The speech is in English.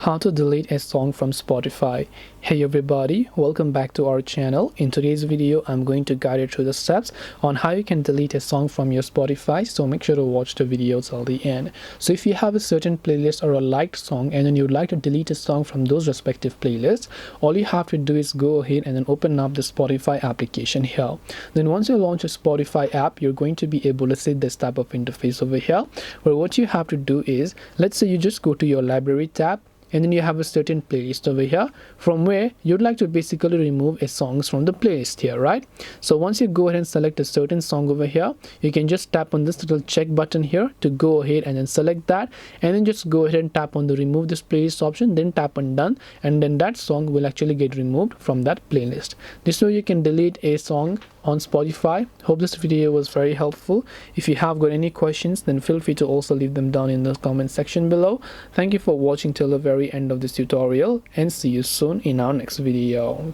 How to delete a song from Spotify. Hey everybody, welcome back to our channel. In today's video, I'm going to guide you through the steps on how you can delete a song from your Spotify, so make sure to watch the video till the end. So if you have a certain playlist or a liked song and then you'd like to delete a song from those respective playlists, all you have to do is go ahead and then open up the Spotify application here. Then once you launch a Spotify app, you're going to be able to see this type of interface over here, where what you have to do is, let's say you just go to your library tab, and then you have a certain playlist over here from where you'd like to basically remove a songs from the playlist here, right? So once you go ahead and select a certain song over here, you can just tap on this little check button here to go ahead and then select that, and then just go ahead and tap on the remove this playlist option, then tap on done, and then that song will actually get removed from that playlist. This way you can delete a song on Spotify. Hope this video was very helpful. If you have got any questions, then feel free to also leave them down in the comment section below. Thank you for watching till the very end of this tutorial, and see you soon in our next video.